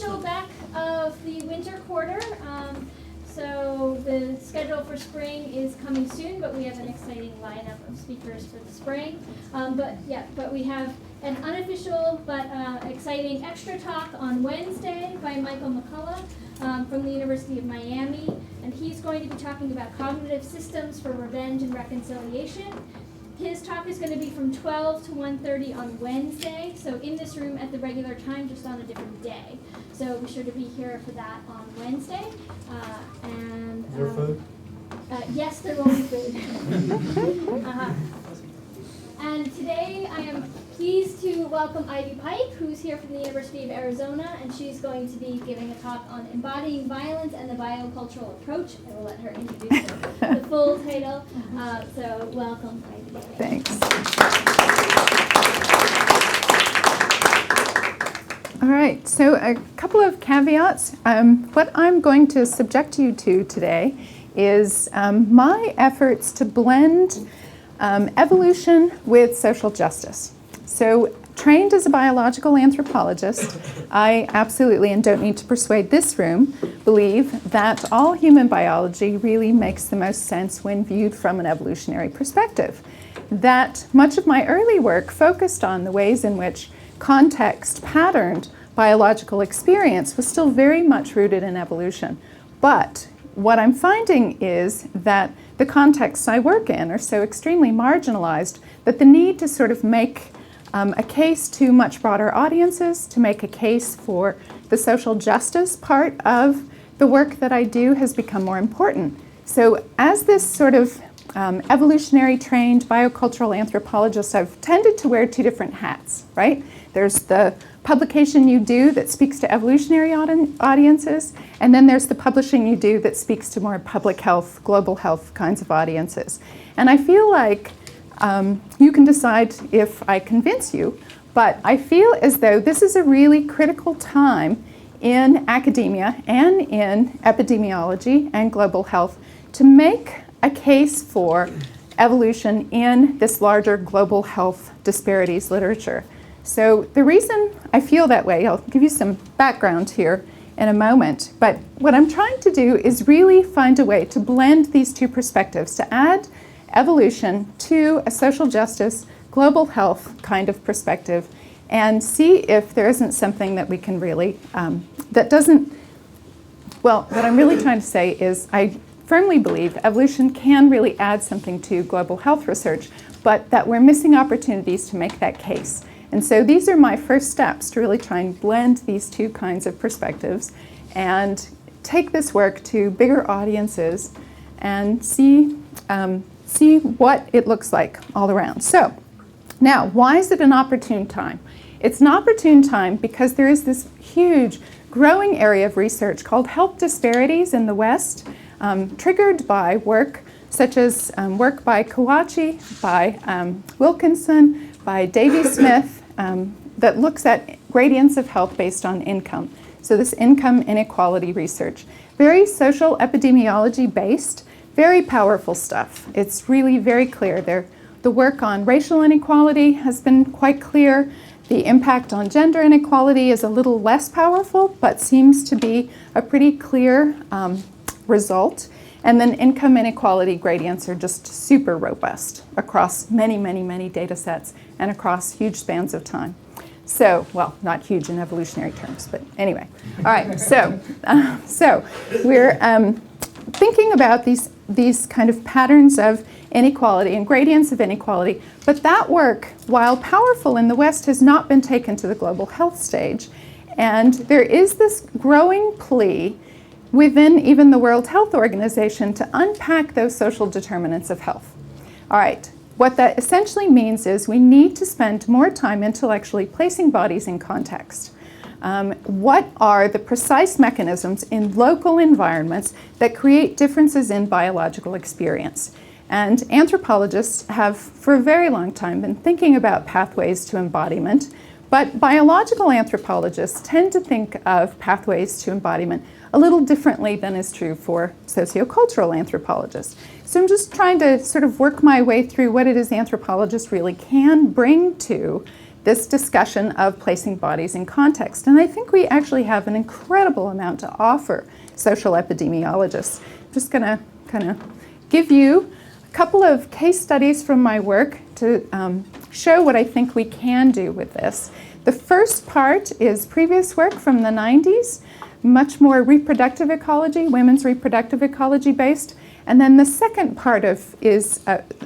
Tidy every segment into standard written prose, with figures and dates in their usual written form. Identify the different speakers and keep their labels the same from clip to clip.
Speaker 1: official back of the winter quarter. So the schedule for spring is coming soon, but we have an exciting lineup of speakers for the spring. But we have an unofficial but exciting extra talk on Wednesday by Michael McCullough from the University of Miami, and he's going to be talking about cognitive systems for revenge and reconciliation. His talk is going to be from 12 to 1:30 on Wednesday, so in this room at the regular time, just on a different day. So be sure to be here for that on Wednesday.
Speaker 2: Is there food?
Speaker 1: Yes, there will be food. And today I am pleased to welcome Ivy Pike, who's here from the University of Arizona, and she's going to be giving a talk on embodying violence and the biocultural approach. I will let her introduce the full title. So welcome, Ivy.
Speaker 3: Thanks. All right, so a couple of caveats. What I'm going to subject you to today is my efforts to blend evolution with social justice. So, trained as a biological anthropologist, I absolutely, and don't need to persuade this room, believe that all human biology really makes the most sense when viewed from an evolutionary perspective. That much of my early work focused on the ways in which context-patterned biological experience was still very much rooted in evolution. But what I'm finding is that the contexts I work in are so extremely marginalized that the need to sort of make a case to much broader audiences, to make a case for the social justice part of the work that I do has become more important. So as this sort of evolutionary trained biocultural anthropologist, I've tended to wear two different hats, right? There's the publication you do that speaks to evolutionary audiences, and then there's the publishing you do that speaks to more public health, global health kinds of audiences. And I feel like you can decide if I convince you, but I feel as though this is a really critical time in academia and in epidemiology and global health to make a case for evolution in this larger global health disparities literature. So the reason I feel that way, I'll give you some background here in a moment, but what I'm trying to do is really find a way to blend these two perspectives, to add evolution to a social justice, global health kind of perspective, and see if there isn't something that we can really, that doesn't, well, what I'm really trying to say is I firmly believe evolution can really add something to global health research, but that we're missing opportunities to make that case. And so these are my first steps to really try and blend these two kinds of perspectives and take this work to bigger audiences and see what it looks like all around. So now, why is it an opportune time? It's an opportune time because there is this huge growing area of research called health disparities in the West, triggered by work such as work by Kawachi, by Wilkinson, by Davy Smith, that looks at gradients of health based on income. So this income inequality research. Very social epidemiology based, very powerful stuff. It's really very clear there. The work on racial inequality has been quite clear. The impact on gender inequality is a little less powerful, but seems to be a pretty clear result. And then income inequality gradients are just super robust across many, many, many data sets and across huge spans of time. So, well, not huge in evolutionary terms, but anyway. All right, so we're thinking about these kind of patterns of inequality and gradients of inequality, but that work, while powerful in the West, has not been taken to the global health stage. And there is this growing plea within even the World Health Organization to unpack those social determinants of health. All right, what that essentially means is we need to spend more time intellectually placing bodies in context. What are the precise mechanisms in local environments that create differences in biological experience? And anthropologists have for a very long time been thinking about pathways to embodiment, but biological anthropologists tend to think of pathways to embodiment a little differently than is true for sociocultural anthropologists. So I'm just trying to sort of work my way through what it is anthropologists really can bring to this discussion of placing bodies in context. And I think we actually have an incredible amount to offer social epidemiologists. I'm just going to kind of give you a couple of case studies from my work to show what I think we can do with this. The first part is previous work from the 90s, much more reproductive ecology, women's reproductive ecology based. And then the second part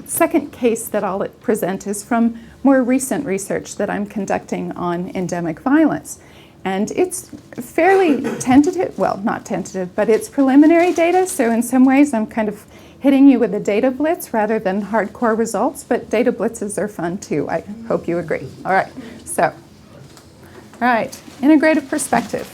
Speaker 3: second case that I'll present is from more recent research that I'm conducting on endemic violence. And it's fairly tentative, well, not tentative, but it's preliminary data. So in some ways, I'm kind of hitting you with a data blitz rather than hardcore results, but data blitzes are fun too. I hope you agree. All right, all right, integrative perspective,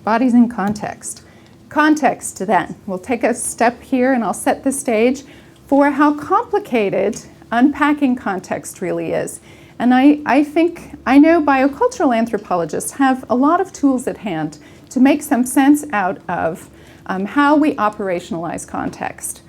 Speaker 3: bodies in context. Context then, we'll take a step here and I'll set the stage for how complicated unpacking context really is. And I think, I know biocultural anthropologists have a lot of tools at hand to make some sense out of how we operationalize context.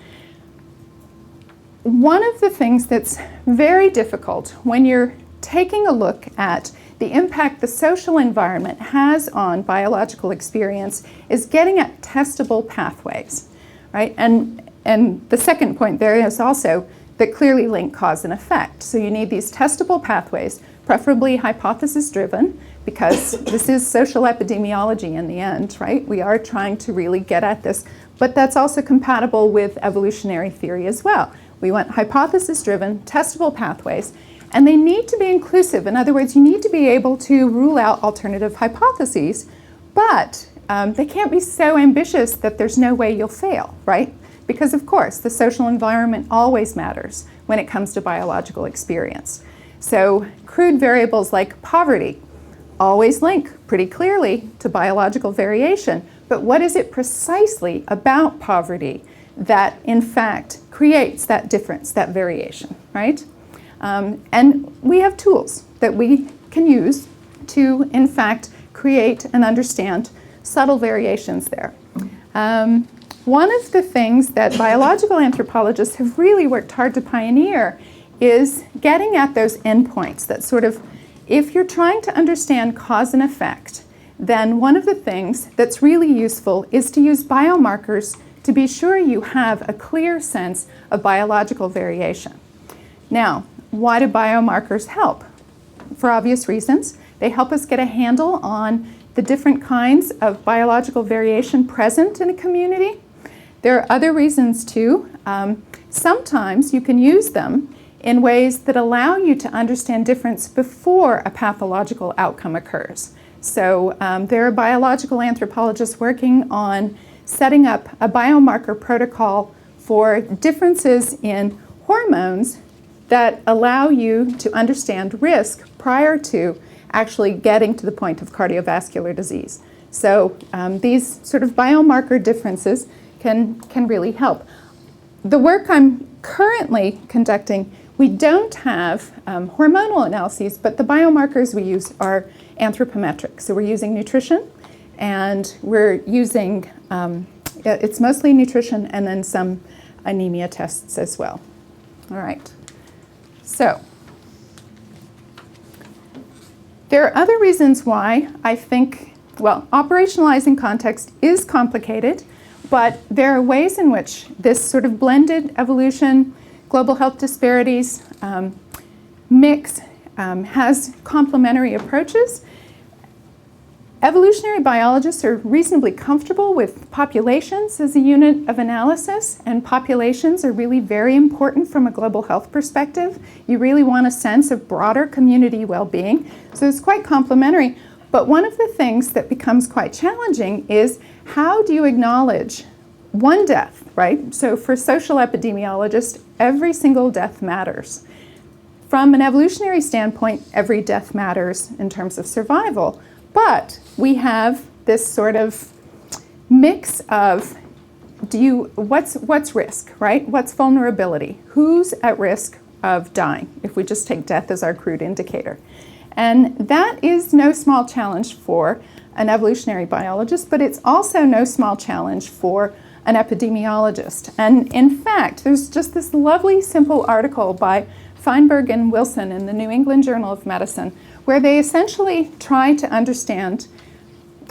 Speaker 3: One of the things that's very difficult when you're taking a look at the impact the social environment has on biological experience is getting at testable pathways, right? And the second point there is also that clearly link cause and effect. So you need these testable pathways, preferably hypothesis-driven, because this is social epidemiology in the end, right? We are trying to really get at this, but that's also compatible with evolutionary theory as well. We want hypothesis-driven, testable pathways, and they need to be inclusive. In other words, you need to be able to rule out alternative hypotheses, but they can't be so ambitious that there's no way you'll fail, right? Because of course, the social environment always matters when it comes to biological experience. So crude variables like poverty always link pretty clearly to biological variation, but what is it precisely about poverty that in fact creates that difference, that variation, right? And we have tools that we can use to, in fact, create and understand subtle variations there. One of the things that biological anthropologists have really worked hard to pioneer is getting at those endpoints that sort of, if you're trying to understand cause and effect, then one of the things that's really useful is to use biomarkers to be sure you have a clear sense of biological variation. Now, why do biomarkers help? For obvious reasons. They help us get a handle on the different kinds of biological variation present in a community. There are other reasons too. Sometimes you can use them in ways that allow you to understand difference before a pathological outcome occurs. So there are biological anthropologists working on setting up a biomarker protocol for differences in hormones that allow you to understand risk prior to actually getting to the point of cardiovascular disease. So these sort of biomarker differences can really help. The work I'm currently conducting, we don't have hormonal analyses, but the biomarkers we use are anthropometric. So we're using nutrition, and we're using, it's mostly nutrition and then some anemia tests as well. All right. So there are other reasons why I think, well, operationalizing context is complicated, but there are ways in which this sort of blended evolution, global health disparities mix has complementary approaches. Evolutionary biologists are reasonably comfortable with populations as a unit of analysis, and populations are really very important from a global health perspective. You really want a sense of broader community well-being, so it's quite complementary. But one of the things that becomes quite challenging is how do you acknowledge one death, right? So for social epidemiologists, every single death matters. From an evolutionary standpoint, every death matters in terms of survival. But we have this sort of mix of what's risk, right? What's vulnerability? Who's at risk of dying, if we just take death as our crude indicator? And that is no small challenge for an evolutionary biologist, but it's also no small challenge for an epidemiologist. And in fact, there's just this lovely, simple article by Feinberg and Wilson in the New England Journal of Medicine, where they essentially try to understand,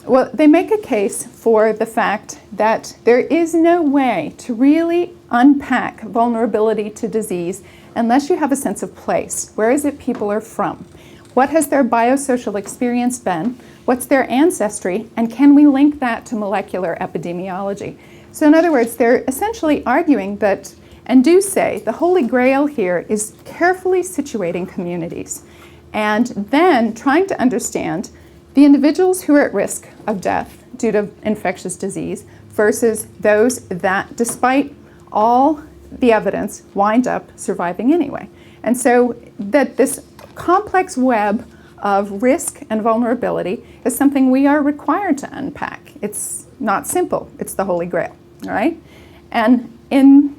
Speaker 3: well, they make a case for the fact that there is no way to really unpack vulnerability to disease unless you have a sense of place. Where is it people are from? What has their biosocial experience been? What's their ancestry? And can we link that to molecular epidemiology? So in other words, they're essentially arguing that, and do say, the holy grail here is carefully situating communities and then trying to understand the individuals who are at risk of death due to infectious disease versus those that, despite all the evidence, wind up surviving anyway. And so that this complex web of risk and vulnerability is something we are required to unpack. It's not simple. It's the holy grail, all right? And in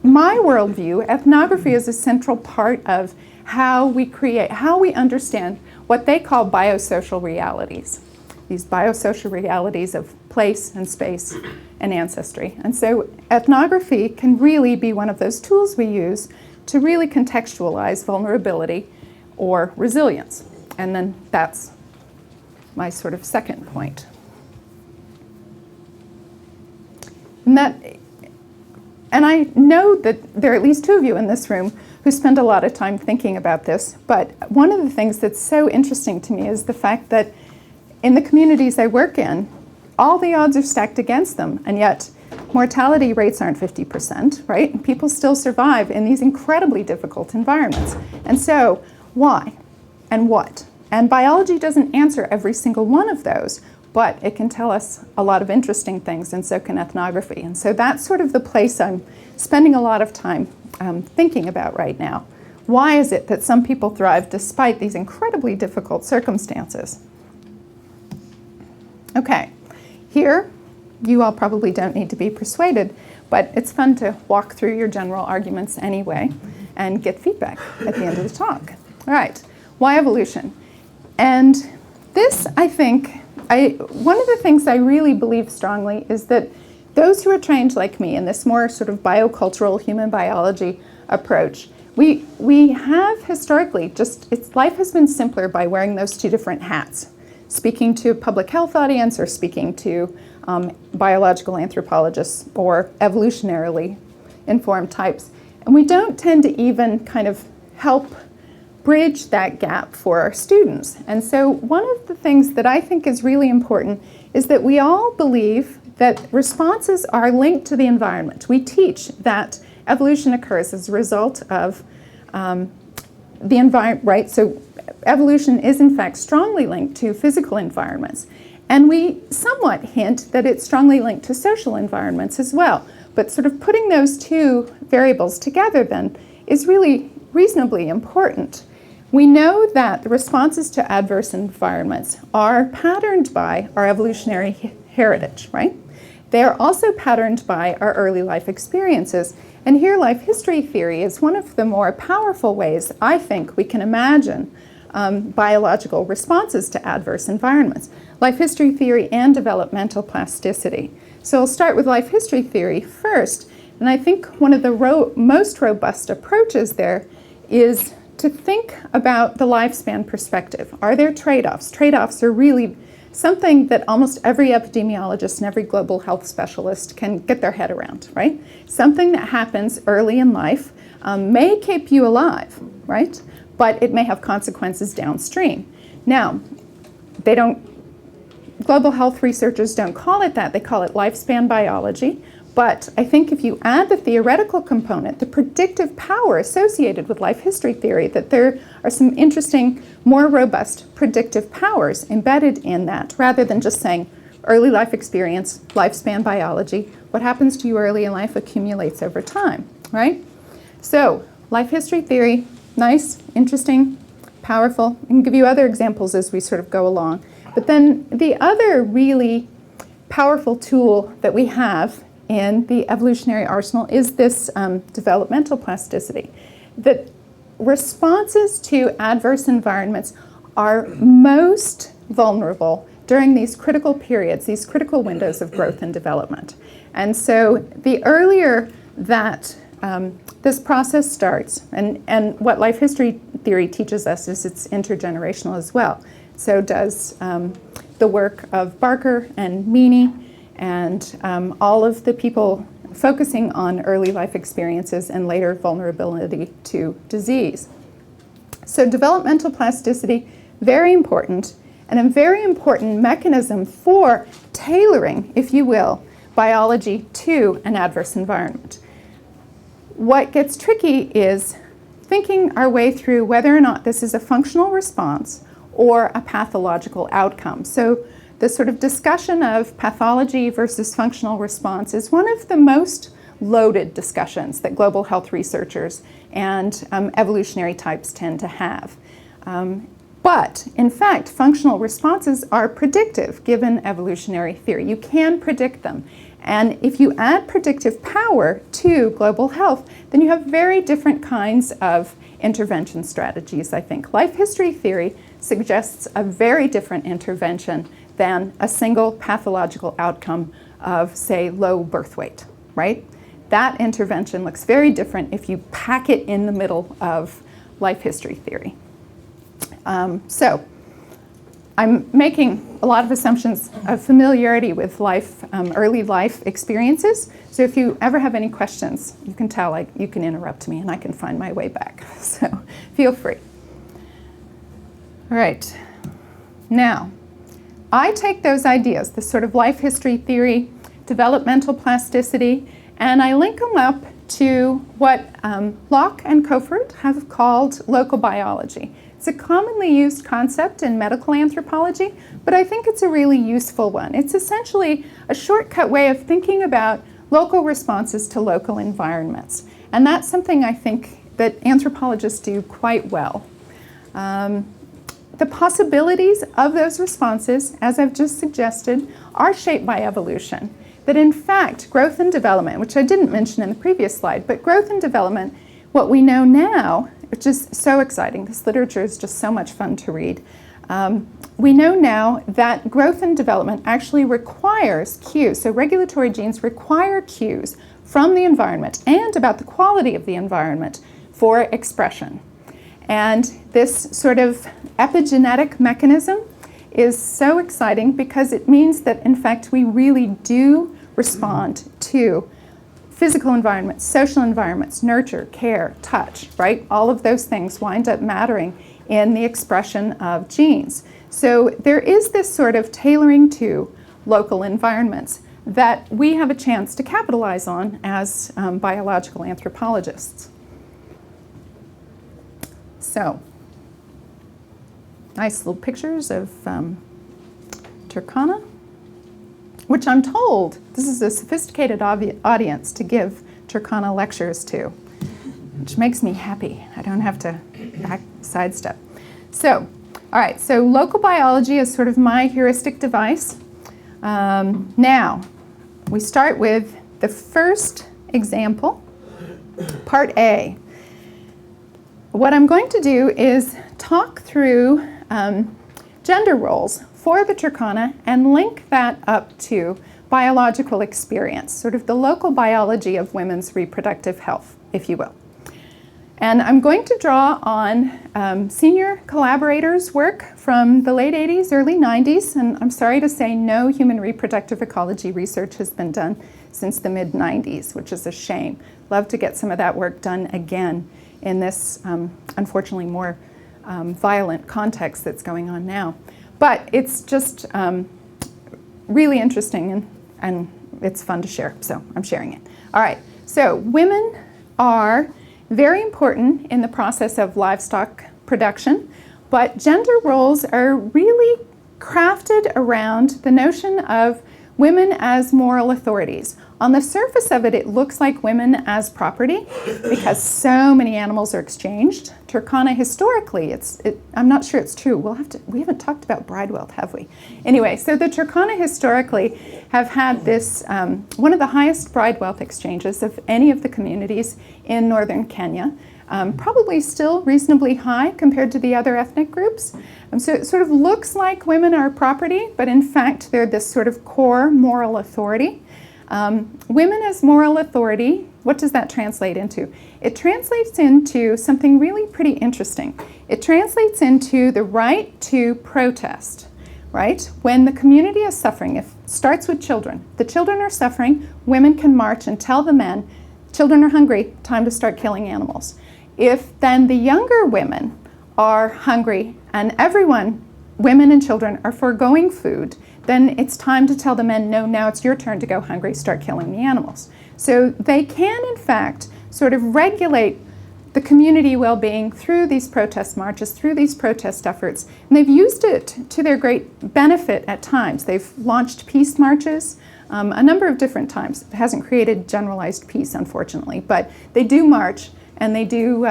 Speaker 3: my worldview, ethnography is a central part of how we create, how we understand what they call biosocial realities. These biosocial realities of place and space and ancestry. And so ethnography can really be one of those tools we use to really contextualize vulnerability or resilience. And then that's my sort of second point. And I know that there are at least two of you in this room who spend a lot of time thinking about this, but one of the things that's so interesting to me is the fact that in the communities I work in, all the odds are stacked against them, and yet mortality rates aren't 50%, right? And people still survive in these incredibly difficult environments. And so, why and what? And biology doesn't answer every single one of those, but it can tell us a lot of interesting things, and so can ethnography. And so that's sort of the place I'm spending a lot of time thinking about right now. Why is it that some people thrive despite these incredibly difficult circumstances? Okay, here, you all probably don't need to be persuaded, but it's fun to walk through your general arguments anyway and get feedback at the end of the talk. All right, why evolution? And this, I think, one of the things I really believe strongly is that those who are trained like me in this more sort of biocultural human biology approach, we have historically life has been simpler by wearing those two different hats, speaking to a public health audience or speaking to biological anthropologists or evolutionarily informed types. And we don't tend to even kind of help bridge that gap for our students. And so one of the things that I think is really important is that we all believe that responses are linked to the environment. We teach that evolution occurs as a result of the environment, right? So evolution is in fact strongly linked to physical environments. And we somewhat hint that it's strongly linked to social environments as well. But sort of putting those two variables together then is really reasonably important. We know that the responses to adverse environments are patterned by our evolutionary heritage, right? They are also patterned by our early life experiences. And here life history theory is one of the more powerful ways I think we can imagine biological responses to adverse environments. Life history theory and developmental plasticity. So I'll start with life history theory first. And I think one of the most robust approaches there is to think about the lifespan perspective. Are there trade-offs? Trade-offs are really something that almost every epidemiologist and every global health specialist can get their head around, right? Something that happens early in life may keep you alive, right? But it may have consequences downstream. Now, global health researchers don't call it that, they call it lifespan biology. But I think if you add the theoretical component, the predictive power associated with life history theory, that there are some interesting, more robust predictive powers embedded in that, rather than just saying early life experience, lifespan biology, what happens to you early in life accumulates over time, right? So life history theory, nice, interesting, powerful. I can give you other examples as we sort of go along. But then the other really powerful tool that we have in the evolutionary arsenal is this developmental plasticity. That responses to adverse environments are most vulnerable during these critical periods, these critical windows of growth and development. And so the earlier that this process starts. And what life history theory teaches us is it's intergenerational as well. So does the work of Barker and Meany and all of the people focusing on early life experiences and later vulnerability to disease. So developmental plasticity, very important, and a very important mechanism for tailoring, if you will, biology to an adverse environment. What gets tricky is thinking our way through whether or not this is a functional response or a pathological outcome. So the sort of discussion of pathology versus functional response is one of the most loaded discussions that global health researchers and evolutionary types tend to have. But in fact, functional responses are predictive given evolutionary theory. You can predict them. And if you add predictive power to global health, then you have very different kinds of intervention strategies, I think. Life history theory suggests a very different intervention than a single pathological outcome of, say, low birth weight, right? That intervention looks very different if you pack it in the middle of life history theory. So I'm making a lot of assumptions of familiarity with life, early life experiences. So if you ever have any questions, you can tell, you can interrupt me and I can find my way back. So feel free. All right. Now, I take those ideas, this sort of life history theory, developmental plasticity, and I link them up to what Locke and Coffert have called local biology. It's a commonly used concept in medical anthropology, but I think it's a really useful one. It's essentially a shortcut way of thinking about local responses to local environments. And that's something I think that anthropologists do quite well. The possibilities of those responses, as I've just suggested, are shaped by evolution. That in fact, growth and development, which I didn't mention in the previous slide, but growth and development, what we know now, which is so exciting, this literature is just so much fun to read. We know now that growth and development actually requires cues. So regulatory genes require cues from the environment and about the quality of the environment for expression. And this sort of epigenetic mechanism is so exciting because it means that, in fact, we really do respond to physical environments, social environments, nurture, care, touch, right? All of those things wind up mattering in the expression of genes. So there is this sort of tailoring to local environments that we have a chance to capitalize on as biological anthropologists. So, nice little pictures of Turkana, which I'm told this is a sophisticated audience to give Turkana lectures to, which makes me happy. I don't have to sidestep. So, all right, so local biology is sort of my heuristic device. Now, we start with the first example, part A. What I'm going to do is talk through gender roles for the Turkana and link that up to biological experience, sort of the local biology of women's reproductive health, if you will. And I'm going to draw on senior collaborators' work from the late 80s, early 90s, and I'm sorry to say no human reproductive ecology research has been done since the mid-90s, which is a shame. Love to get some of that work done again in this, unfortunately, more violent context that's going on now. But it's just really interesting and it's fun to share, so I'm sharing it. All right, so women are very important in the process of livestock production, but gender roles are really crafted around the notion of women as moral authorities. On the surface of it, it looks like women as property because so many animals are exchanged. Turkana historically, I'm not sure it's true. We haven't talked about bride wealth, have we? Anyway, so the Turkana historically have had this, one of the highest bride wealth exchanges of any of the communities in northern Kenya. Probably still reasonably high compared to the other ethnic groups. So it sort of looks like women are property, but in fact they're this sort of core moral authority. Women as moral authority what does that translate into? It translates into something really pretty interesting. It translates into the right to protest, right? When the community is suffering, it starts with children. The children are suffering, women can march and tell the men, children are hungry, time to start killing animals. If then the younger women are hungry and everyone, women and children, are foregoing food, then it's time to tell the men, no, now it's your turn to go hungry, start killing the animals. So they can, in fact, sort of regulate the community well-being through these protest marches, through these protest efforts. And they've used it to their great benefit at times. They've launched peace marches a number of different times. It hasn't created generalized peace, unfortunately, but they do march and they do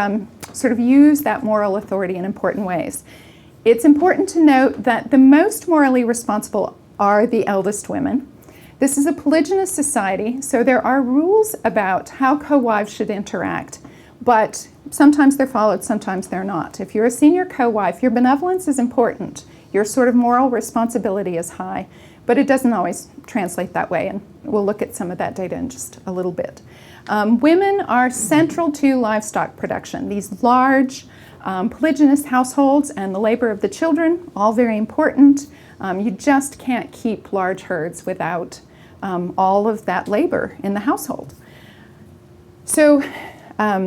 Speaker 3: sort of use that moral authority in important ways. It's important to note that the most morally responsible are the eldest women. This is a polygynous society, so there are rules about how co-wives should interact, but sometimes they're followed, sometimes they're not. If you're a senior co-wife, your benevolence is important. Your sort of moral responsibility is high, but it doesn't always translate that way, and we'll look at some of that data in just a little bit. Women are central to livestock production. These large polygynous households and the labor of the children, all very important. You just can't keep large herds without all of that labor in the household. So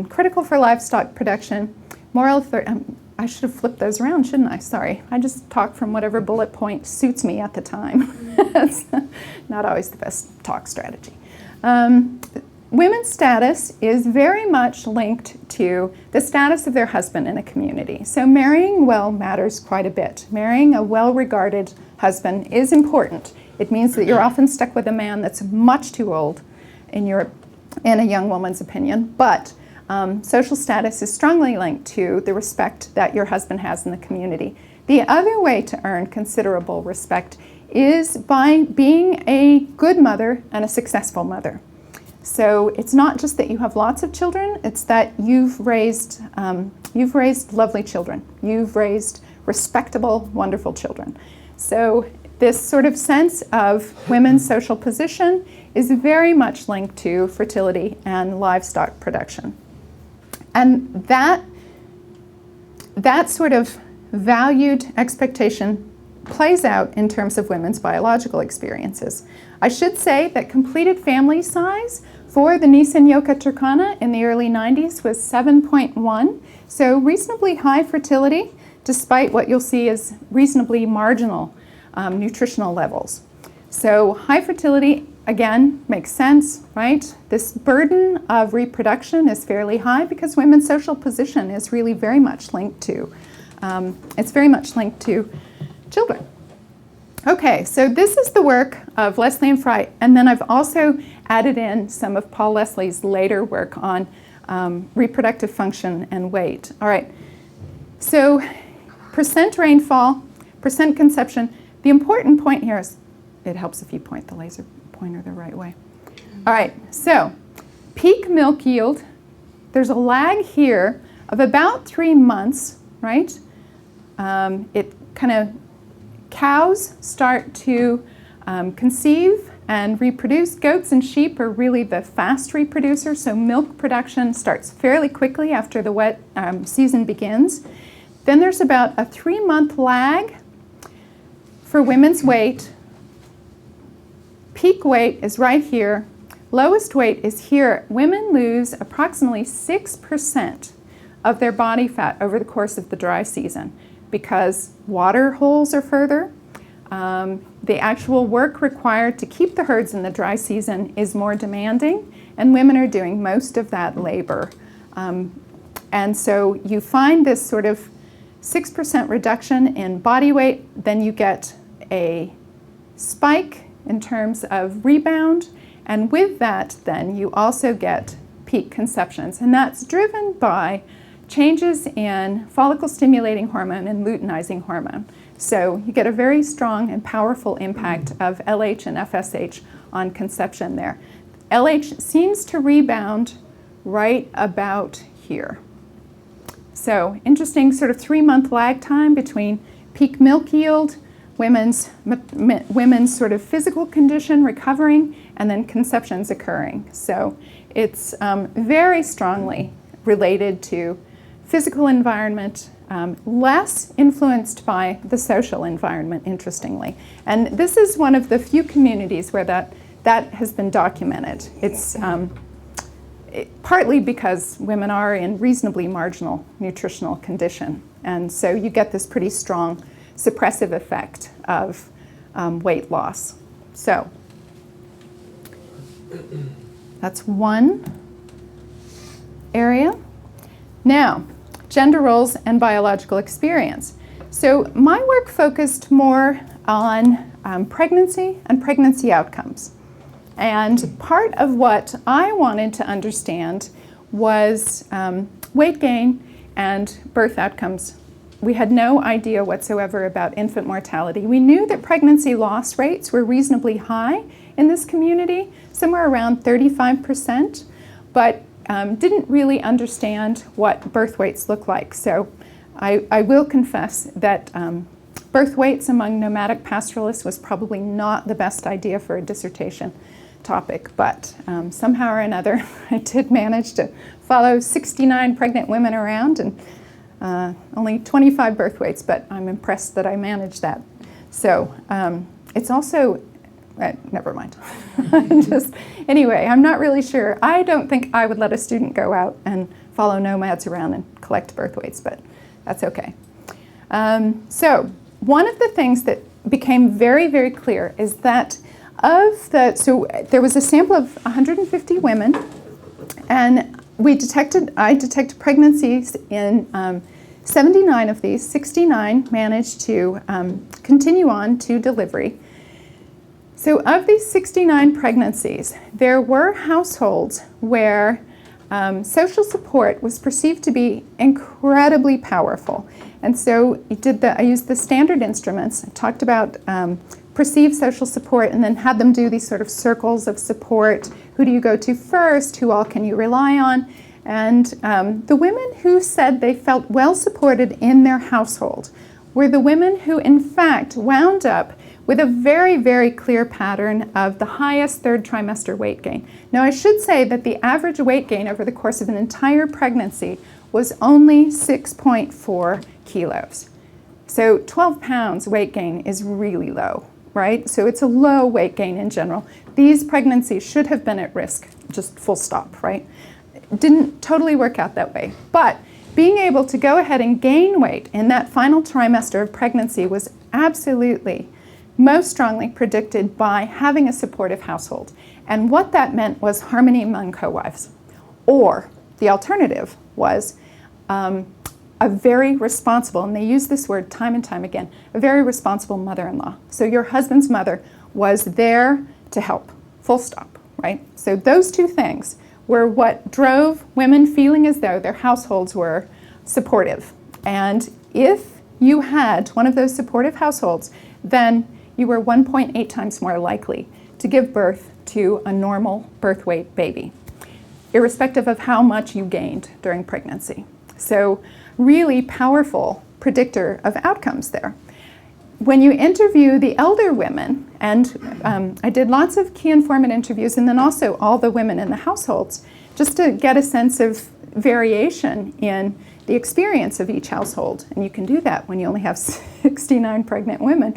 Speaker 3: critical for livestock production, moral authority. I should have flipped those around, shouldn't I? Sorry. I just talk from whatever bullet point suits me at the time. That's not always the best talk strategy. Women's status is very much linked to the status of their husband in a community. So marrying well matters quite a bit. Marrying a well-regarded husband is important. It means that you're often stuck with a man that's much too old in a young woman's opinion, but social status is strongly linked to the respect that your husband has in the community. The other way to earn considerable respect is by being a good mother and a successful mother. So it's not just that you have lots of children, it's that you've raised lovely children. You've raised respectable, wonderful children. So this sort of sense of women's social position is very much linked to fertility and livestock production. And that sort of valued expectation plays out in terms of women's biological experiences. I should say that completed family size for the Nisan-Yoka Turkana in the early 90s was 7.1, so reasonably high fertility, despite what you'll see as reasonably marginal nutritional levels. So high fertility, again, makes sense, right? This burden of reproduction is fairly high because women's social position is really very much linked to, children. Okay, so this is the work of Leslie and Fry, and then I've also added in some of Paul Leslie's later work on reproductive function and weight. All right, so percent rainfall, percent conception. The important point here is, it helps if you point the laser pointer the right way. All right, so peak milk yield, there's a lag here of about 3 months, right? It kind of, cows start to conceive and reproduce. Goats and sheep are really the fast reproducers, so milk production starts fairly quickly after the wet season begins. Then there's about a 3-month lag for women's weight. Peak weight is right here. Lowest weight is here. Women lose approximately 6% of their body fat over the course of the dry season because water holes are further. The actual work required to keep the herds in the dry season is more demanding, and women are doing most of that labor. And so you find this sort of 6% reduction in body weight, then you get a spike in terms of rebound, and with that then you also get peak conceptions, and that's driven by changes in follicle stimulating hormone and luteinizing hormone. So you get a very strong and powerful impact of LH and FSH on conception there. LH seems to rebound right about here. So interesting sort of 3-month lag time between peak milk yield, women's sort of physical condition recovering, and then conceptions occurring. So it's very strongly related to physical environment, less influenced by the social environment, interestingly. And this is one of the few communities where that has been documented. It's partly because women are in reasonably marginal nutritional condition. And so you get this pretty strong suppressive effect of weight loss. So that's one area. Now, gender roles and biological experience. So my work focused more on pregnancy and pregnancy outcomes. And part of what I wanted to understand was weight gain and birth outcomes. We had no idea whatsoever about infant mortality. We knew that pregnancy loss rates were reasonably high in this community, somewhere around 35%, but didn't really understand what birth weights look like. So I will confess that birth weights among nomadic pastoralists was probably not the best idea for a dissertation topic, but somehow or another I did manage to follow 69 pregnant women around and only 25 birth weights, but I'm impressed that I managed that. So it's also, never mind. Anyway, I'm not really sure. I don't think I would let a student go out and follow nomads around and collect birth weights, but that's okay. So one of the things that became very, very clear is that so there was a sample of 150 women, and I detected pregnancies in 79 of these. 69 managed to continue on to delivery. So of these 69 pregnancies, there were households where social support was perceived to be incredibly powerful. And so I used the standard instruments. I talked about perceived social support and then had them do these sort of circles of support. Who do you go to first? Who all can you rely on? And the women who said they felt well supported in their household were the women who in fact wound up with a very, very clear pattern of the highest third trimester weight gain. Now I should say that the average weight gain over the course of an entire pregnancy was only 6.4 kilos. So 12 pounds weight gain is really low, right? So it's a low weight gain in general. These pregnancies should have been at risk, just full stop, right? It didn't totally work out that way. But being able to go ahead and gain weight in that final trimester of pregnancy was absolutely most strongly predicted by having a supportive household. And what that meant was harmony among co-wives. Or the alternative was a very responsible, and they use this word time and time again, a very responsible mother-in-law. So your husband's mother was there to help, full stop, right? So those two things were what drove women feeling as though their households were supportive. And if you had one of those supportive households, then you were 1.8 times more likely to give birth to a normal birth weight baby, irrespective of how much you gained during pregnancy. So really powerful predictor of outcomes there. When you interview the elder women, and I did lots of key informant interviews and then also all the women in the households, just to get a sense of variation in the experience of each household. And you can do that when you only have 69 pregnant women.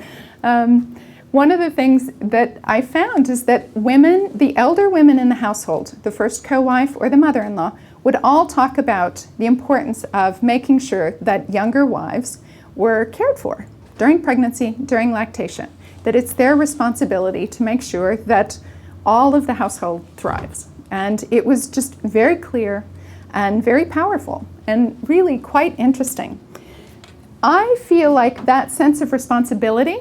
Speaker 3: One of the things that I found is that women, the elder women in the household, the first co-wife or the mother-in-law, would all talk about the importance of making sure that younger wives were cared for during pregnancy, during lactation, that it's their responsibility to make sure that all of the household thrives. And it was just very clear and very powerful and really quite interesting. I feel like that sense of responsibility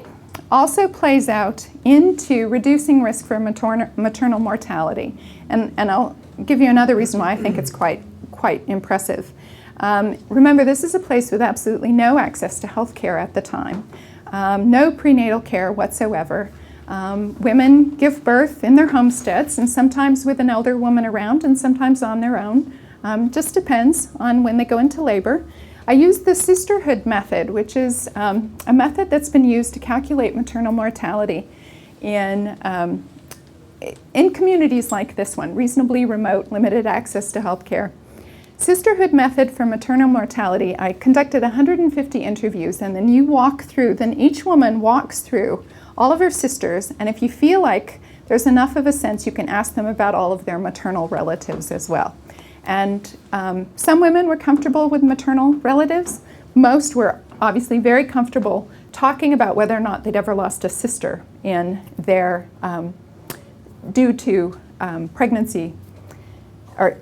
Speaker 3: also plays out into reducing risk for maternal mortality. And I'll give you another reason why I think it's quite impressive. Remember, this is a place with absolutely no access to health care at the time, no prenatal care whatsoever. Women give birth in their homesteads and sometimes with an elder woman around and sometimes on their own. Just depends on when they go into labor. I used the sisterhood method, which is a method that's been used to calculate maternal mortality in communities like this one, reasonably remote, limited access to health care. Sisterhood method for maternal mortality, I conducted 150 interviews, and then each woman walks through all of her sisters, and if you feel like there's enough of a sense, you can ask them about all of their maternal relatives as well. And some women were comfortable with maternal relatives. Most were obviously very comfortable talking about whether or not they'd ever lost a sister in their due to pregnancy, or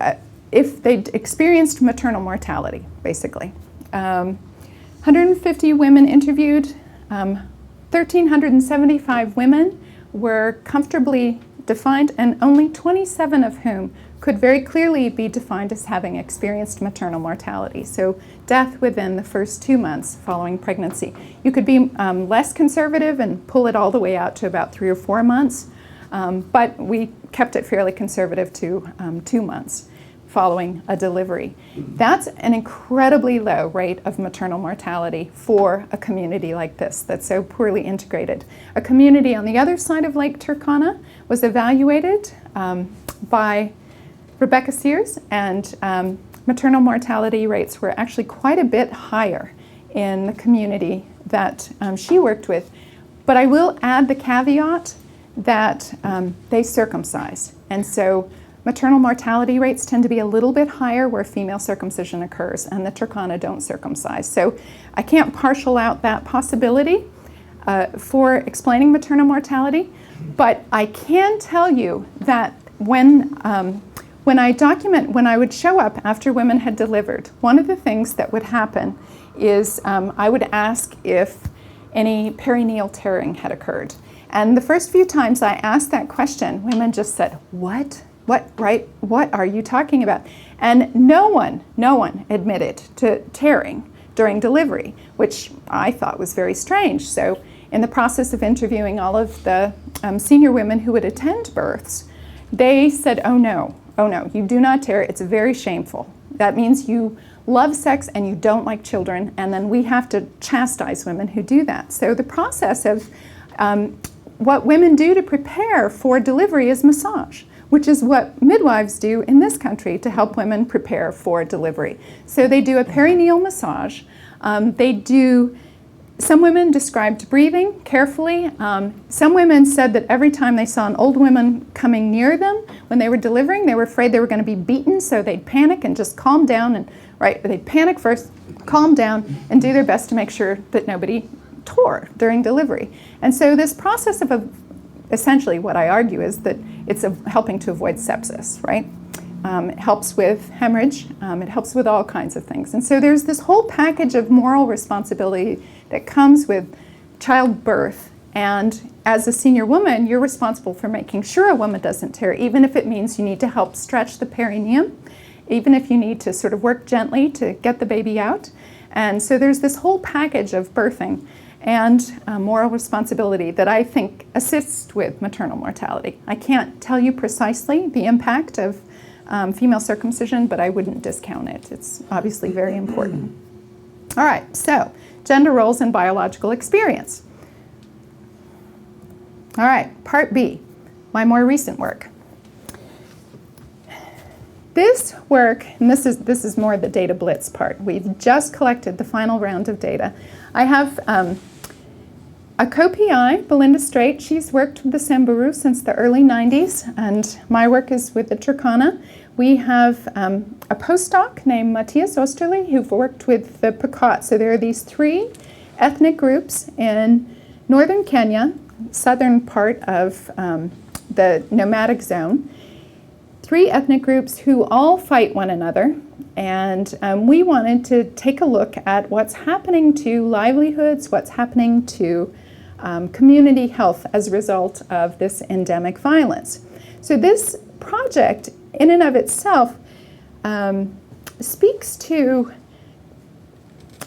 Speaker 3: if they'd experienced maternal mortality, basically. 150 women interviewed, 1,375 women were comfortably defined, and only 27 of whom could very clearly be defined as having experienced maternal mortality, so death within the first 2 months following pregnancy. You could be less conservative and pull it all the way out to about 3 or 4 months, but we kept it fairly conservative to 2 months following a delivery. That's an incredibly low rate of maternal mortality for a community like this that's so poorly integrated. A community on the other side of Lake Turkana was evaluated by Rebecca Sears, and maternal mortality rates were actually quite a bit higher in the community that she worked with. But I will add the caveat that they circumcise, and so maternal mortality rates tend to be a little bit higher where female circumcision occurs, and the Turkana don't circumcise. So I can't partial out that possibility for explaining maternal mortality, but I can tell you that when I would show up after women had delivered, one of the things that would happen is I would ask if any perineal tearing had occurred. And the first few times I asked that question, women just said, What, what are you talking about? And no one admitted to tearing during delivery, which I thought was very strange. So in the process of interviewing all of the senior women who would attend births, they said, oh no, you do not tear. It's very shameful. That means you love sex and you don't like children, and then we have to chastise women who do that. So the process of what women do to prepare for delivery is massage, which is what midwives do in this country to help women prepare for delivery. So they do a perineal massage. Some women described breathing carefully. Some women said that every time they saw an old woman coming near them when they were delivering, they were afraid they were going to be beaten, so they'd panic and just calm down. They'd panic first, calm down, and do their best to make sure that nobody tore during delivery. And so this process of essentially what I argue is that it's helping to avoid sepsis, right? It helps with hemorrhage. It helps with all kinds of things. And so there's this whole package of moral responsibility that comes with childbirth. And as a senior woman, you're responsible for making sure a woman doesn't tear, even if it means you need to help stretch the perineum, even if you need to sort of work gently to get the baby out. And so there's this whole package of birthing and moral responsibility that I think assists with maternal mortality. I can't tell you precisely the impact of female circumcision, but I wouldn't discount it. It's obviously very important. All right, so gender roles and biological experience. All right, part B, my more recent work. This work, and this is more the data Blitz part. We've just collected the final round of data. I have a co-PI, Belinda Straight. She's worked with the Samburu since the early 90s, and my work is with the Turkana. We have a postdoc named Matthias Osterli who've worked with the Pokot. So there are these 3 ethnic groups in northern Kenya, southern part of the nomadic zone. 3 ethnic groups who all fight one another, and we wanted to take a look at what's happening to livelihoods, what's happening to community health as a result of this endemic violence. So this project in and of itself speaks to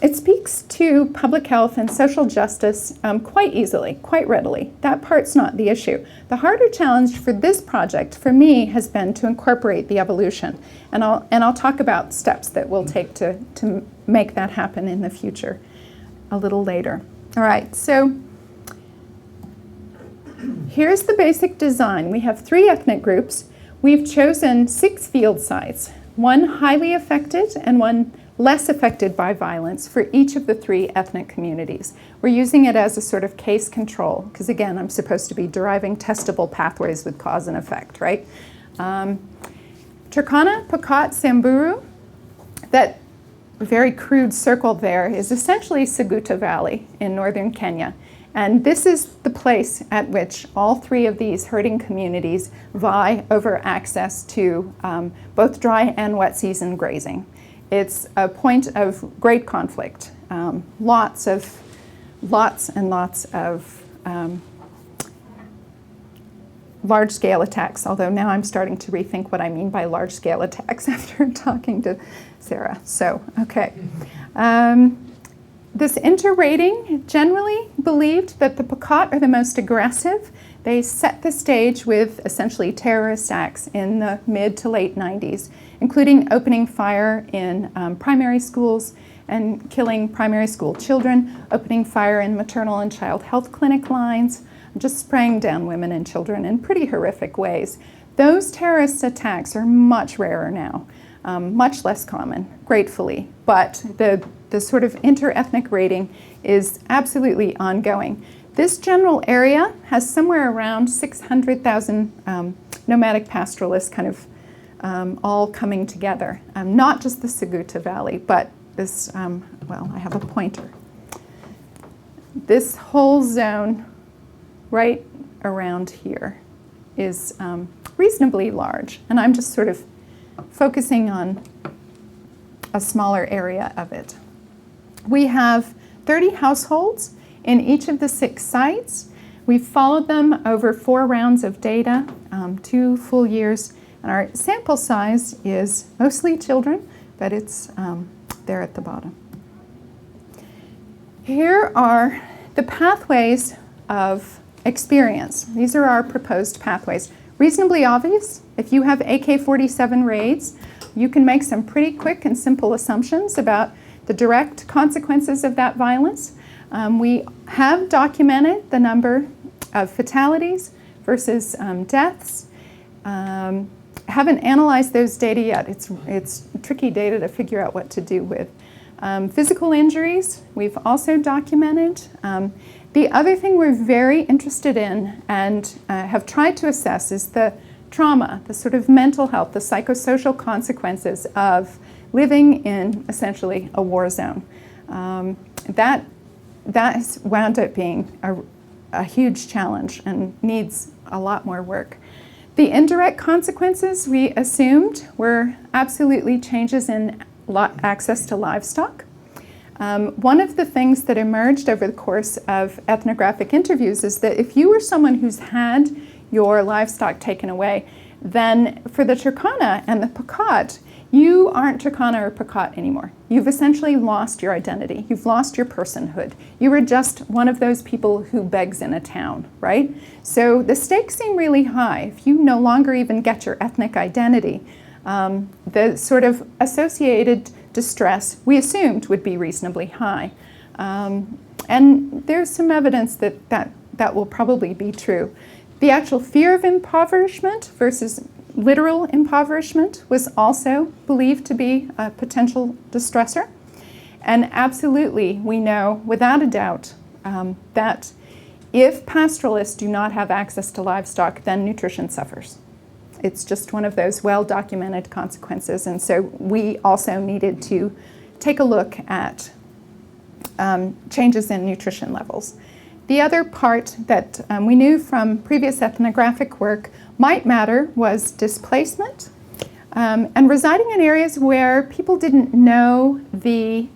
Speaker 3: it speaks to public health and social justice quite easily, quite readily. That part's not the issue. The harder challenge for this project, for me, has been to incorporate the evolution. And I'll talk about steps that we'll take to make that happen in the future a little later. All right, so here's the basic design. We have 3 ethnic groups. We've chosen 6 field sites, 1 highly affected and 1 less affected by violence for each of the 3 ethnic communities. We're using it as a sort of case control, because again, I'm supposed to be deriving testable pathways with cause and effect, right? Turkana, Pokot, Samburu, that very crude circle there is essentially Suguta Valley in northern Kenya. And this is the place at which all 3 of these herding communities vie over access to both dry and wet season grazing. It's a point of great conflict. Lots and lots of large-scale attacks, although now I'm starting to rethink what I mean by large-scale attacks after talking to Sarah. So, okay. This interrating generally believed that the Pokot are the most aggressive. They set the stage with essentially terrorist acts in the mid to late 90s, including opening fire in primary schools and killing primary school children, opening fire in maternal and child health clinic lines, just spraying down women and children in pretty horrific ways. Those terrorist attacks are much rarer now, much less common, gratefully, but the sort of inter-ethnic rating is absolutely ongoing. This general area has somewhere around 600,000 nomadic pastoralists kind of all coming together. Not just the Suguta Valley, but this, well, I have a pointer. This whole zone right around here is reasonably large, and I'm just sort of focusing on a smaller area of it. We have 30 households in each of the 6 sites. We've followed them over 4 rounds of data, 2 full years, and our sample size is mostly children, but it's there at the bottom. Here are the pathways of experience. These are our proposed pathways. Reasonably obvious. If you have AK-47 raids, you can make some pretty quick and simple assumptions about the direct consequences of that violence. We have documented the number of fatalities versus deaths. Haven't analyzed those data yet. It's tricky data to figure out what to do with. Physical injuries, we've also documented. The other thing we're very interested in and have tried to assess is the trauma, the sort of mental health, the psychosocial consequences of living in essentially a war zone. That has wound up being a huge challenge and needs a lot more work. The indirect consequences we assumed were absolutely changes in access to livestock. One of the things that emerged over the course of ethnographic interviews is that if you were someone who's had your livestock taken away, then for the Turkana and the Pokot, you aren't Turkana or Pokot anymore. You've essentially lost your identity. You've lost your personhood. You were just one of those people who begs in a town, right? So the stakes seem really high. If you no longer even get your ethnic identity, the sort of associated distress we assumed would be reasonably high. And there's some evidence that will probably be true. The actual fear of impoverishment versus literal impoverishment was also believed to be a potential distressor. And absolutely, we know without a doubt that if pastoralists do not have access to livestock, then nutrition suffers. It's just one of those well-documented consequences. And so we also needed to take a look at changes in nutrition levels. The other part that we knew from previous ethnographic work might matter was displacement and residing in areas where people didn't know the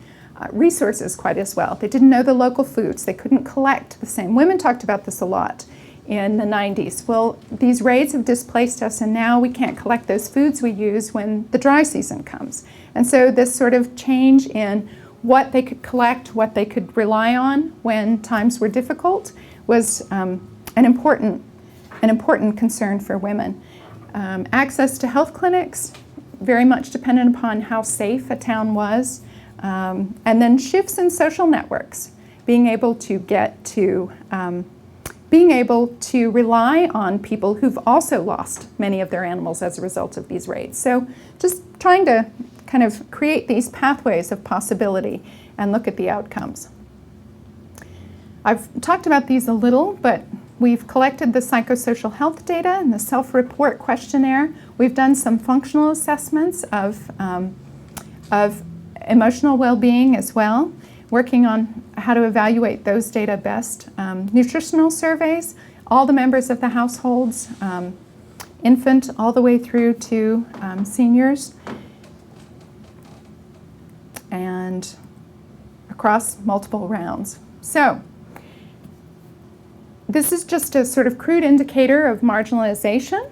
Speaker 3: resources quite as well. They didn't know the local foods. They couldn't collect the same. Women talked about this a lot in the 90s. Well, these raids have displaced us, and now we can't collect those foods we use when the dry season comes. And so this sort of change in what they could collect, what they could rely on when times were difficult was an important concern for women. Access to health clinics, very much dependent upon how safe a town was. And then shifts in social networks, being able to rely on people who've also lost many of their animals as a result of these raids. So just trying to kind of create these pathways of possibility and look at the outcomes. I've talked about these a little, but we've collected the psychosocial health data and the self-report questionnaire. We've done some functional assessments of emotional well-being as well, working on how to evaluate those data best. Nutritional surveys, all the members of the households, infant all the way through to seniors, and across multiple rounds. So this is just a sort of crude indicator of marginalization.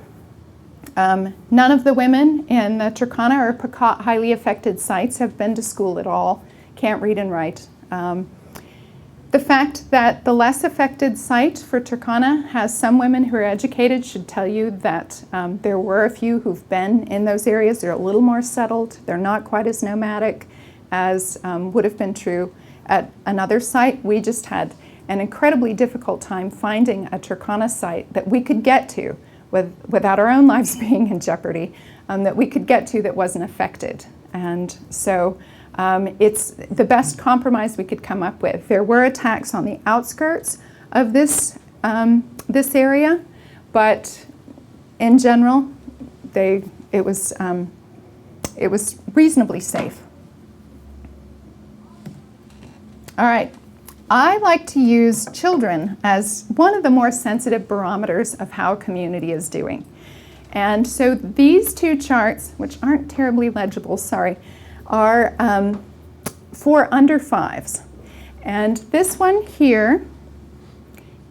Speaker 3: None of the women in the Turkana or Pokot highly affected sites have been to school at all, can't read and write. The fact that the less affected site for Turkana has some women who are educated should tell you that there were a few who've been in those areas. They're a little more settled. They're not quite as nomadic as would have been true at another site. We just had an incredibly difficult time finding a Turkana site that we could get to without our own lives being in jeopardy, that we could get to that wasn't affected. And so it's the best compromise we could come up with. There were attacks on the outskirts of this area, but in general, it was reasonably safe. All right. I like to use children as one of the more sensitive barometers of how a community is doing. And so these two charts, which aren't terribly legible, sorry, are for under fives. And this one here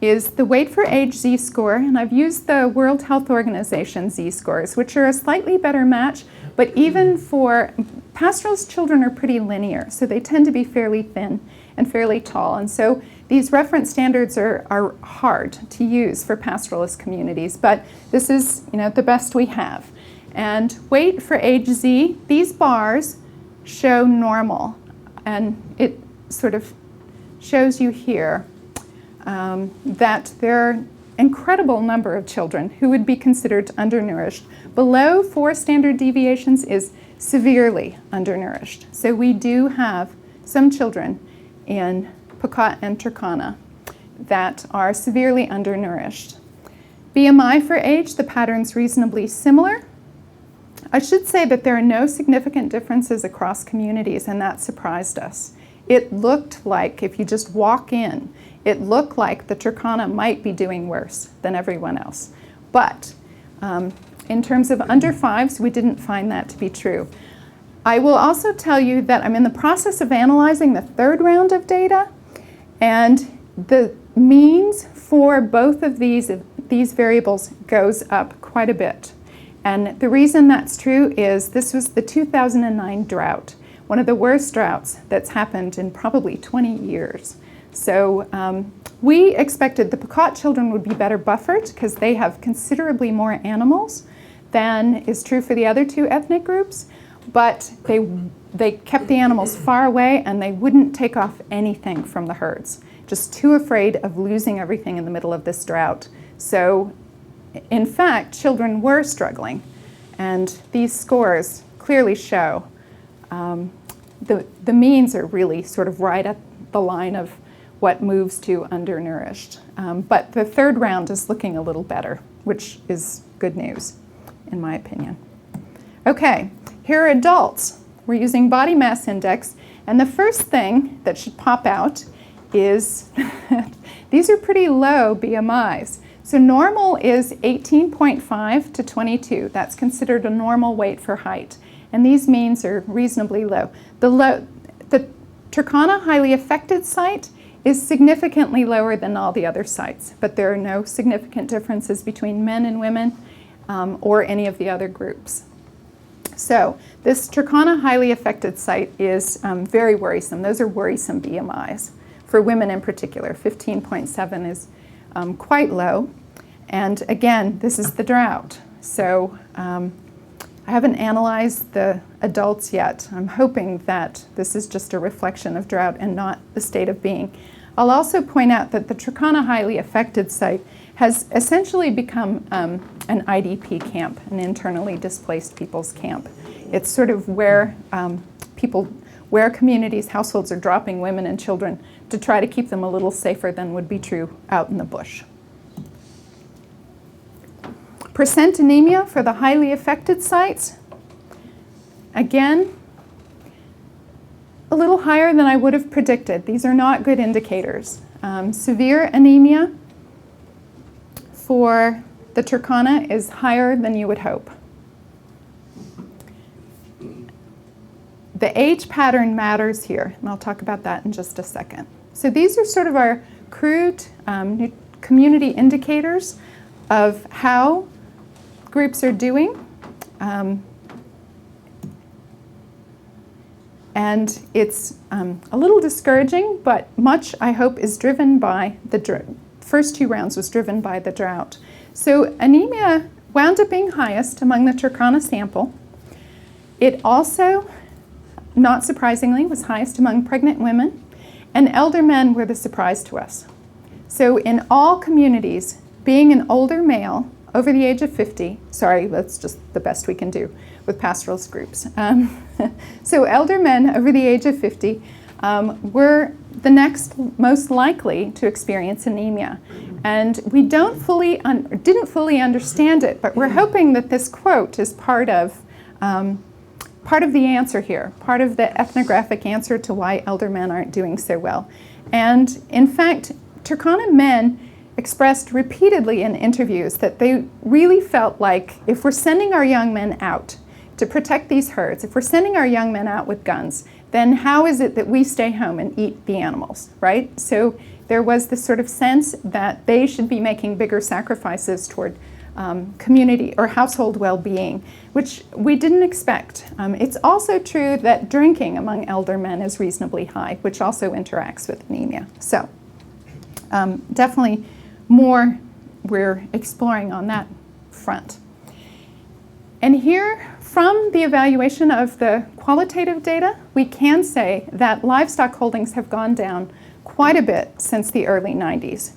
Speaker 3: is the weight for age Z-score, and I've used the World Health Organization Z-scores, which are a slightly better match, but even for pastoralist children are pretty linear, so they tend to be fairly thin and fairly tall. And so these reference standards are hard to use for pastoralist communities, but this is, the best we have. And weight for age Z, these bars show normal, and it sort of shows you here that there are an incredible number of children who would be considered undernourished. Below 4 standard deviations is severely undernourished. So we do have some children in Pokot and Turkana that are severely undernourished. BMI for age, the pattern's reasonably similar. I should say that there are no significant differences across communities, and that surprised us. It looked like, if you just walk in, it looked like the Turkana might be doing worse than everyone else. But in terms of under fives, we didn't find that to be true. I will also tell you that I'm in the process of analyzing the third round of data, and the means for both of these variables goes up quite a bit. And the reason that's true is this was the 2009 drought, one of the worst droughts that's happened in probably 20 years. So we expected the Pokot children would be better buffered because they have considerably more animals than is true for the other two ethnic groups. But they kept the animals far away, and they wouldn't take off anything from the herds, just too afraid of losing everything in the middle of this drought. So in fact, children were struggling, and these scores clearly show the means are really sort of right at the line of what moves to undernourished. But the third round is looking a little better, which is good news, in my opinion. Okay. Here are adults. We're using body mass index, and the first thing that should pop out is these are pretty low BMIs. So normal is 18.5 to 22. That's considered a normal weight for height, and these means are reasonably low. The Turkana highly affected site is significantly lower than all the other sites, but there are no significant differences between men and women or any of the other groups. So this Turkana highly affected site is very worrisome. Those are worrisome BMIs for women in particular. 15.7 is quite low. And again, this is the drought. So I haven't analyzed the adults yet. I'm hoping that this is just a reflection of drought and not the state of being. I'll also point out that the Turkana highly affected site has essentially become an IDP camp, an internally displaced people's camp. It's sort of where where communities, households are dropping women and children to try to keep them a little safer than would be true out in the bush. Percent anemia for the highly affected sites. Again, a little higher than I would have predicted. These are not good indicators. Severe anemia for the Turkana is higher than you would hope. The age pattern matters here, and I'll talk about that in just a second. So these are sort of our crude community indicators of how groups are doing. And it's a little discouraging, but much, I hope, is driven by the first 2 rounds was driven by the drought. So anemia wound up being highest among the Turkana sample. It also, not surprisingly, was highest among pregnant women, and elder men were the surprise to us. So in all communities, being an older male over the age of 50, sorry, that's just the best we can do with pastoralist groups. So elder men over the age of 50 were the next most likely to experience anemia. And we didn't fully understand it, but we're hoping that this quote is part of the answer here, part of the ethnographic answer to why elder men aren't doing so well. And in fact, Turkana men expressed repeatedly in interviews that they really felt like if we're sending our young men out to protect these herds, if we're sending our young men out with guns, then how is it that we stay home and eat the animals, right? So there was this sort of sense that they should be making bigger sacrifices toward community or household well-being, which we didn't expect. It's also true that drinking among elder men is reasonably high, which also interacts with anemia. So definitely more we're exploring on that front. And here, from the evaluation of the qualitative data, we can say that livestock holdings have gone down quite a bit since the early 90s.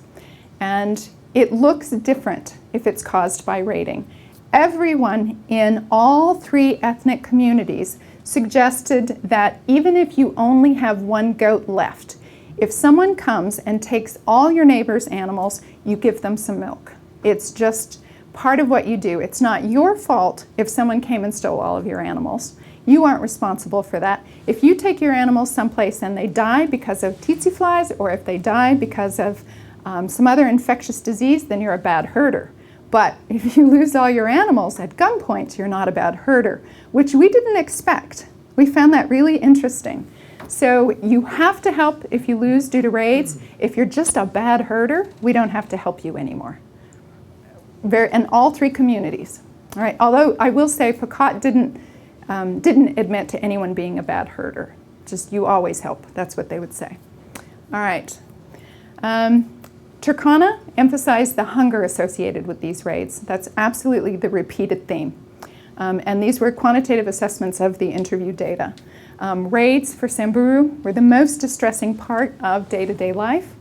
Speaker 3: And it looks different if it's caused by raiding. Everyone in all 3 ethnic communities suggested that even if you only have 1 goat left, if someone comes and takes all your neighbor's animals, you give them some milk. It's just part of what you do. It's not your fault if someone came and stole all of your animals. You aren't responsible for that. If you take your animals someplace and they die because of tsetse flies, or if they die because of some other infectious disease, then you're a bad herder. But if you lose all your animals at gunpoint, you're not a bad herder, which we didn't expect. We found that really interesting. So you have to help if you lose due to raids. If you're just a bad herder, we don't have to help you anymore. In all 3 communities. All right. Although I will say Pekot didn't admit to anyone being a bad herder. Just you always help. That's what they would say. All right. Turkana emphasized the hunger associated with these raids. That's absolutely the repeated theme. And these were quantitative assessments of the interview data. Raids for Samburu were the most distressing part of day-to-day life.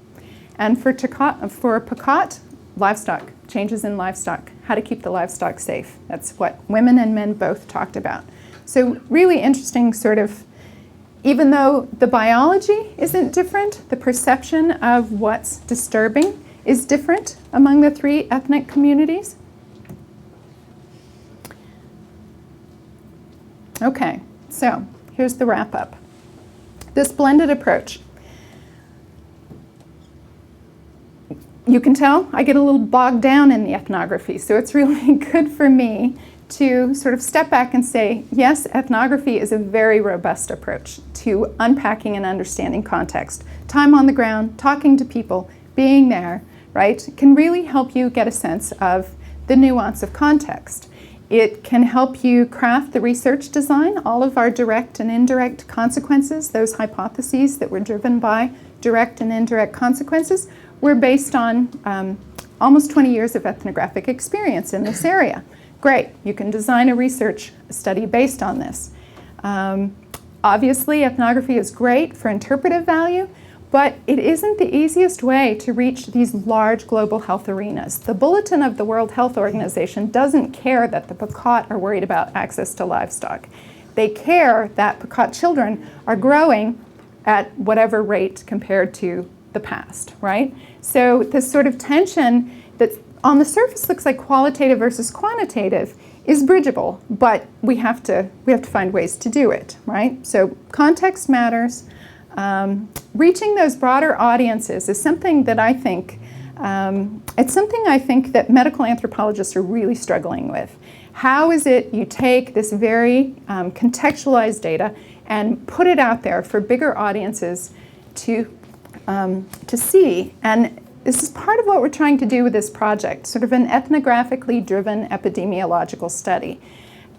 Speaker 3: And for Pekot, livestock, changes in livestock, how to keep the livestock safe. That's what women and men both talked about. So really interesting sort of, even though the biology isn't different, the perception of what's disturbing is different among the 3 ethnic communities. Okay, so here's the wrap up. This blended approach. You can tell I get a little bogged down in the ethnography, so it's really good for me to sort of step back and say, yes, ethnography is a very robust approach to unpacking and understanding context. Time on the ground, talking to people, being there, right, can really help you get a sense of the nuance of context. It can help you craft the research design, all of our direct and indirect consequences, those hypotheses that were driven by direct and indirect consequences, were based on almost 20 years of ethnographic experience in this area. Great, you can design a research study based on this. Obviously, ethnography is great for interpretive value, but it isn't the easiest way to reach these large global health arenas. The Bulletin of the World Health Organization doesn't care that the Pekot are worried about access to livestock. They care that Pekot children are growing at whatever rate compared to the past, right? So this sort of tension that on the surface looks like qualitative versus quantitative is bridgeable, but we have to find ways to do it, right? So context matters. Reaching those broader audiences is something that I think, it's something I think that medical anthropologists are really struggling with. How is it you take this very contextualized data and put it out there for bigger audiences to see? And this is part of what we're trying to do with this project, sort of an ethnographically driven epidemiological study.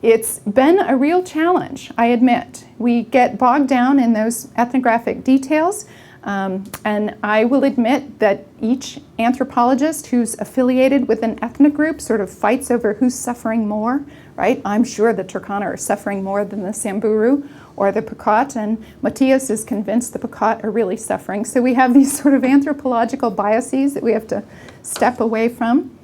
Speaker 3: It's been a real challenge, I admit. We get bogged down in those ethnographic details, and I will admit that each anthropologist who's affiliated with an ethnic group sort of fights over who's suffering more, right? I'm sure the Turkana are suffering more than the Samburu or the Pekot, and Matthias is convinced the Pekot are really suffering. So we have these sort of anthropological biases that we have to step away from.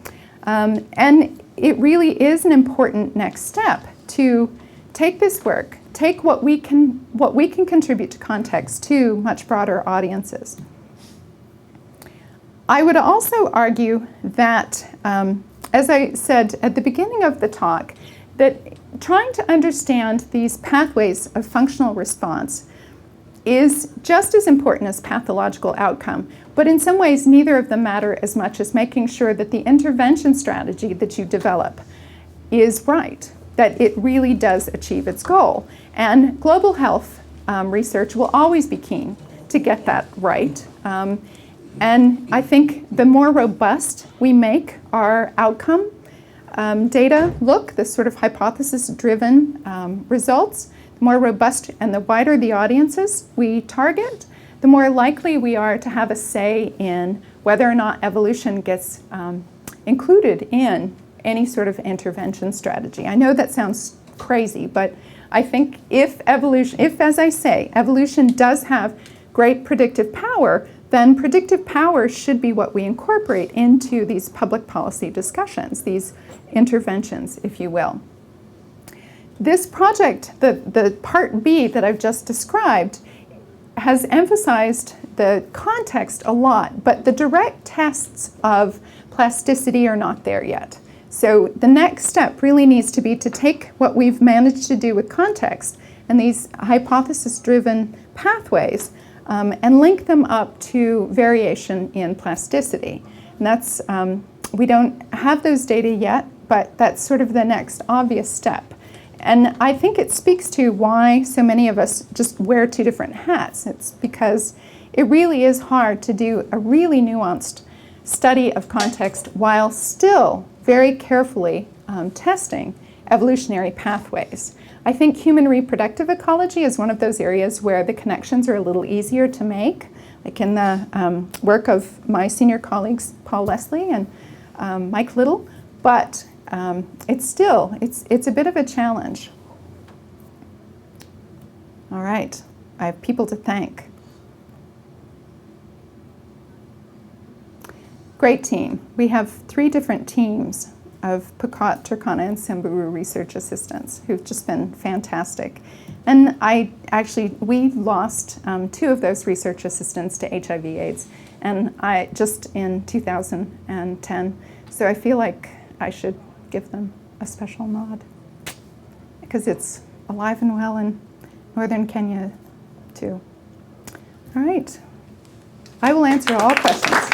Speaker 3: And it really is an important next step to take this work, take what we can contribute to context to much broader audiences. I would also argue that, as I said at the beginning of the talk, that trying to understand these pathways of functional response is just as important as pathological outcome, but in some ways neither of them matter as much as making sure that the intervention strategy that you develop is right, that it really does achieve its goal. And global health research will always be keen to get that right. And I think the more robust we make our outcome data look, this sort of hypothesis-driven results, the more robust and the wider the audiences we target, the more likely we are to have a say in whether or not evolution gets included in any sort of intervention strategy. I know that sounds crazy, but I think if, as I say, evolution does have great predictive power, then predictive power should be what we incorporate into these public policy discussions, these interventions, if you will. This project, the part B that I've just described, has emphasized the context a lot, but the direct tests of plasticity are not there yet. So the next step really needs to be to take what we've managed to do with context and these hypothesis-driven pathways and link them up to variation in plasticity. And that's, we don't have those data yet, but that's sort of the next obvious step. And I think it speaks to why so many of us just wear two different hats. It's because it really is hard to do a really nuanced study of context while still very carefully testing evolutionary pathways. I think human reproductive ecology is one of those areas where the connections are a little easier to make, like in the work of my senior colleagues, Paul Leslie and Mike Little, but it's still, it's a bit of a challenge. All right, I have people to thank. Great team. We have 3 different teams of Pekot, Turkana, and Samburu research assistants who've just been fantastic. And we lost 2 of those research assistants to HIV/AIDS, and just in 2010. So I feel like I should give them a special nod because it's alive and well in northern Kenya too. All right, I will answer all questions.